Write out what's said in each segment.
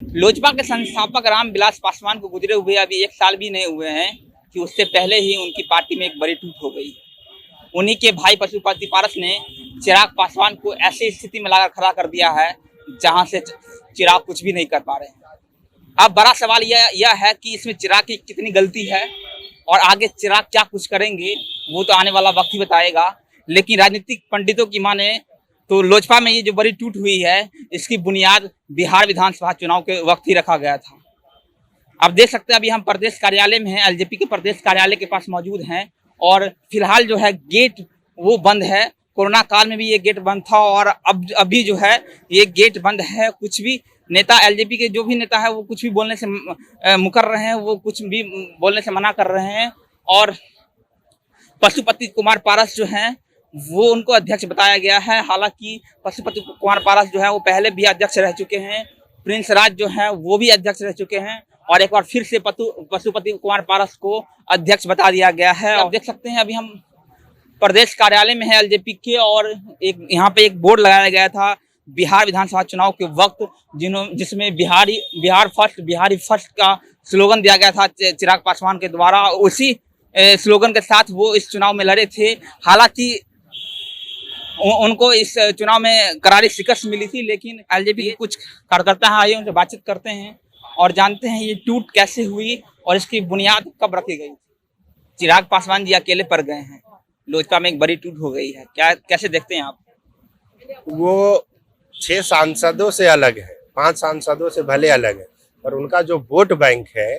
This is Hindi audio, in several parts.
लोजपा के संस्थापक रामविलास पासवान को गुजरे हुए अभी 1 साल भी नहीं हुए हैं कि उससे पहले ही उनकी पार्टी में एक बड़ी टूट हो गई। उन्हीं के भाई पशुपति पारस ने चिराग पासवान को ऐसी स्थिति में लाकर खड़ा कर दिया है जहां से चिराग कुछ भी नहीं कर पा रहे हैं। अब बड़ा सवाल यह है कि इसमें चिराग की कितनी गलती है और आगे चिराग क्या कुछ करेंगे वो तो आने वाला वक्त ही बताएगा। लेकिन राजनीतिक पंडितों की माने तो लोजपा में ये जो बड़ी टूट हुई है इसकी बुनियाद बिहार विधानसभा चुनाव के वक्त ही रखा गया था। अब देख सकते हैं अभी हम प्रदेश कार्यालय में हैं, एलजेपी के प्रदेश कार्यालय के पास मौजूद हैं और फिलहाल जो है गेट वो बंद है। कोरोना काल में भी ये गेट बंद था और अब अभी जो है ये गेट बंद है। कुछ भी नेता एलजेपी के जो भी नेता है वो कुछ भी बोलने से मुकर रहे हैं, वो कुछ भी बोलने से मना कर रहे हैं और पशुपति कुमार पारस जो हैं वो उनको अध्यक्ष बताया गया है। हालांकि पशुपति कुमार पारस जो है वो पहले भी अध्यक्ष रह चुके हैं, प्रिंस राज जो है वो भी अध्यक्ष रह चुके हैं और एक बार फिर से पशुपति कुमार पारस को अध्यक्ष बता दिया गया है। आप देख सकते हैं अभी हम प्रदेश कार्यालय में है एलजेपी के और एक यहाँ पे एक बोर्ड लगाया गया था बिहार विधानसभा चुनाव के वक्त जिसमें बिहारी फर्स्ट का स्लोगन दिया गया था चिराग पासवान के द्वारा। उसी स्लोगन के साथ वो इस चुनाव में लड़े थे। हालांकि उनको इस चुनाव में करारी शिकस्त मिली थी, लेकिन एलजेपी के कुछ कार्यकर्ता आए उनसे बातचीत करते हैं और जानते हैं ये टूट कैसे हुई और इसकी बुनियाद कब रखी गई। चिराग पासवान जी अकेले पड़ गए हैं, लोजपा में एक बड़ी टूट हो गई है, क्या कैसे देखते हैं आप? वो 6 सांसदों से अलग है, 5 सांसदों से भले अलग है, पर उनका जो वोट बैंक है,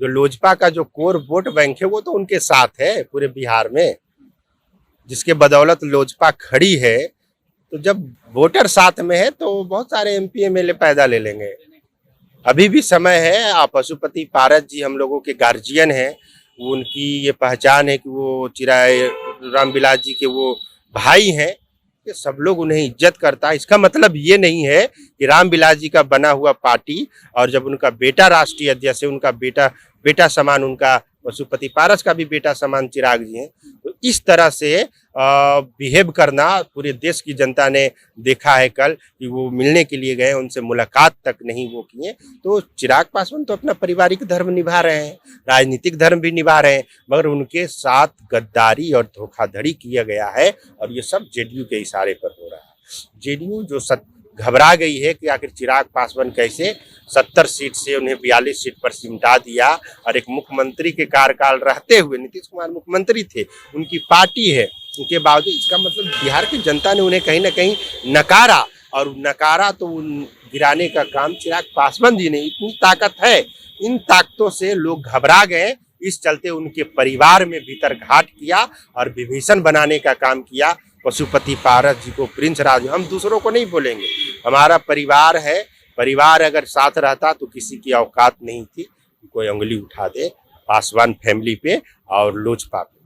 जो लोजपा का जो कोर वोट बैंक है वो तो उनके साथ है पूरे बिहार में, जिसके बदौलत लोजपा खड़ी है। तो जब वोटर साथ में है तो बहुत सारे एमपी एमएलए पैदा ले लेंगे। अभी भी समय है। पशुपति पारस जी हम लोगों के गार्जियन हैं, उनकी ये पहचान है कि वो चिराग रामविलास जी के वो भाई हैं, ये सब लोग उन्हें इज्जत करता है। इसका मतलब ये नहीं है कि रामविलास जी का बना हुआ पार्टी और जब उनका बेटा राष्ट्रीय अध्यक्ष है, उनका बेटा समान, उनका पशुपति पारस का भी बेटा समान चिराग जी हैं, तो इस तरह से बिहेव करना पूरे देश की जनता ने देखा है। कल कि वो मिलने के लिए गए, उनसे मुलाकात तक नहीं वो किए। तो चिराग पासवान तो अपना पारिवारिक धर्म निभा रहे हैं, राजनीतिक धर्म भी निभा रहे हैं, मगर उनके साथ गद्दारी और धोखाधड़ी किया गया है और ये सब जेडीयू के इशारे पर हो रहा है। जेडीयू जो घबरा गई है कि आखिर चिराग पासवान कैसे 70 सीट से उन्हें 42 सीट पर सिमटा दिया और एक मुख्यमंत्री के कार्यकाल रहते हुए, नीतीश कुमार मुख्यमंत्री थे, उनकी पार्टी है, उनके बावजूद इसका मतलब बिहार की जनता ने उन्हें कहीं ना कहीं नकारा और नकारा तो गिराने का काम चिराग पासवान जी ने। इतनी ताकत है, इन ताकतों से लोग घबरा गए, इस चलते उनके परिवार में भीतर घाट किया और विभीषण बनाने का काम किया। पशुपति पारस जी को, प्रिंस राज, हम दूसरों को नहीं बोलेंगे, हमारा परिवार है, परिवार अगर साथ रहता तो किसी की औकात नहीं थी कोई उंगली उठा दे पासवान फैमिली पे और लोजपा पे।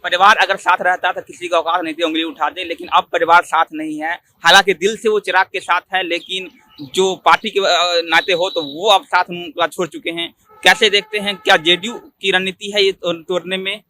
परिवार अगर साथ रहता तो किसी का औकात नहीं थी उंगली उठा दे, लेकिन अब परिवार साथ नहीं है। हालांकि दिल से वो चिराग के साथ है, लेकिन जो पार्टी के नाते हो तो वो अब साथ छोड़ चुके हैं। कैसे देखते हैं, क्या जेडीयू की रणनीति है ये तोड़ने में?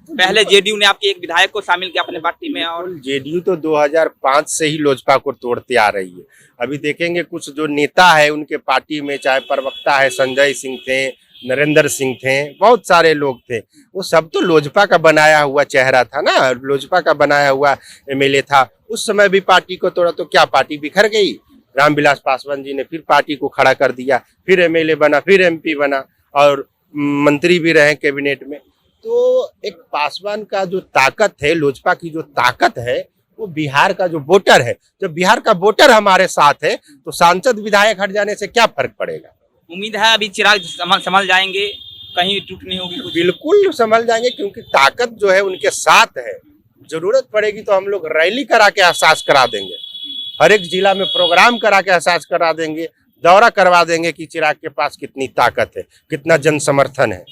पहले जेडीयू ने आपके एक विधायक को शामिल किया अपने पार्टी में और जेडीयू तो 2005 से ही लोजपा को तोड़ते आ रही है। अभी देखेंगे कुछ जो नेता है उनके पार्टी में, चाहे प्रवक्ता है संजय सिंह थे, नरेंद्र सिंह थे, बहुत सारे लोग थे, वो सब तो लोजपा का बनाया हुआ चेहरा था ना, लोजपा का बनाया हुआ एमएलए था। उस समय भी पार्टी को तोड़ा तो क्या पार्टी बिखर गई? रामविलास पासवान जी ने फिर पार्टी को खड़ा कर दिया, फिर एमएलए बना, फिर एमपी बना और मंत्री भी रहे कैबिनेट में। तो एक पासवान का जो ताकत है, लोजपा की जो ताकत है, वो बिहार का जो वोटर है, जब बिहार का वोटर हमारे साथ है तो सांसद विधायक हट जाने से क्या फर्क पड़ेगा? उम्मीद है अभी चिराग संभल जाएंगे, कहीं टूट नहीं होगी कुछ। बिल्कुल संभल जाएंगे, क्योंकि ताकत जो है उनके साथ है। जरूरत पड़ेगी तो हम लोग रैली करा के एहसास करा देंगे, हर एक जिला में प्रोग्राम करा के एहसास करा देंगे, दौरा करवा देंगे कि चिराग के पास कितनी ताकत है, कितना जन समर्थन है।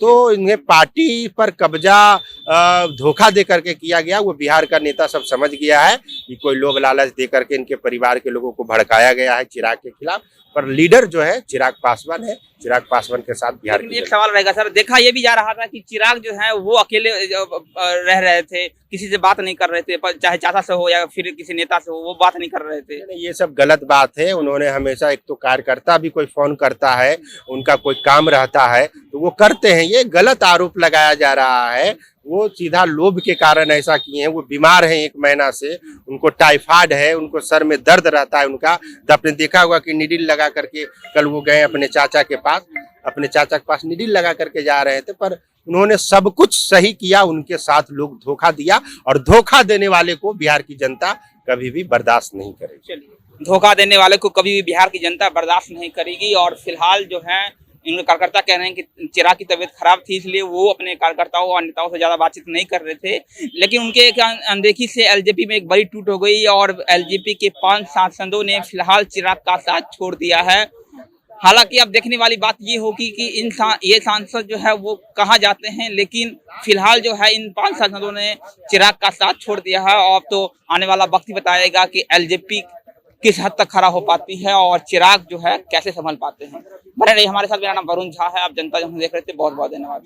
तो इन्हें पार्टी पर कब्जा धोखा दे करके किया गया। वो बिहार का नेता सब समझ गया है कि कोई लोभ लालच दे करके इनके परिवार के लोगों को भड़काया गया है चिराग के खिलाफ, पर लीडर जो है चिराग पासवान है। चिराग पासवान के साथ बिहार लेकिन एक सवाल रहेगा सर, देखा ये भी जा रहा था कि चिराग जो है वो अकेले रह रहे थे, किसी से बात नहीं कर रहे थे, चाहे चाचा से हो या फिर किसी नेता से हो, वो बात नहीं कर रहे थे। ये सब गलत बात है। उन्होंने हमेशा, एक तो कार्यकर्ता भी कोई फोन करता है, उनका कोई काम रहता है तो वो करते हैं। ये गलत आरोप लगाया जा रहा है। वो सीधा लोभ के कारण ऐसा किए हैं। वो बीमार हैं 1 महीना से, उनको टाइफाइड है, उनको सर में दर्द रहता है उनका। तो आपने देखा होगा कि निडिल लगा करके कल वो गए अपने चाचा के पास निडिल लगा करके जा रहे थे, पर उन्होंने सब कुछ सही किया। उनके साथ लोग धोखा दिया और धोखा देने वाले को बिहार की जनता कभी भी बर्दाश्त नहीं करेगी। चलिए, धोखा देने वाले को कभी भी बिहार की जनता बर्दाश्त नहीं करेगी। और फिलहाल जो है इनके कार्यकर्ता कह रहे हैं कि चिराग की तबीयत खराब थी, इसलिए वो अपने कार्यकर्ताओं और नेताओं से ज्यादा बातचीत नहीं कर रहे थे। लेकिन उनके अनदेखी से एलजेपी में एक बड़ी टूट हो गई और एलजेपी के 5 सांसदों ने फिलहाल चिराग का साथ छोड़ दिया है। हालांकि अब देखने वाली बात ये होगी कि ये सांसद जो है वो कहाँ जाते हैं, लेकिन फिलहाल जो है इन 5 सांसदों ने चिराग का साथ छोड़ दिया है। और अब तो आने वाला वक्त ही बताएगा कि एलजेपी किस हद तक खड़ा हो पाती है और चिराग जो है कैसे संभल पाते हैं। बने रहिए हमारे साथ। मेरा नाम वरुण झा है, आप जनता जंक्शन देख रहे थे। बहुत बहुत धन्यवाद।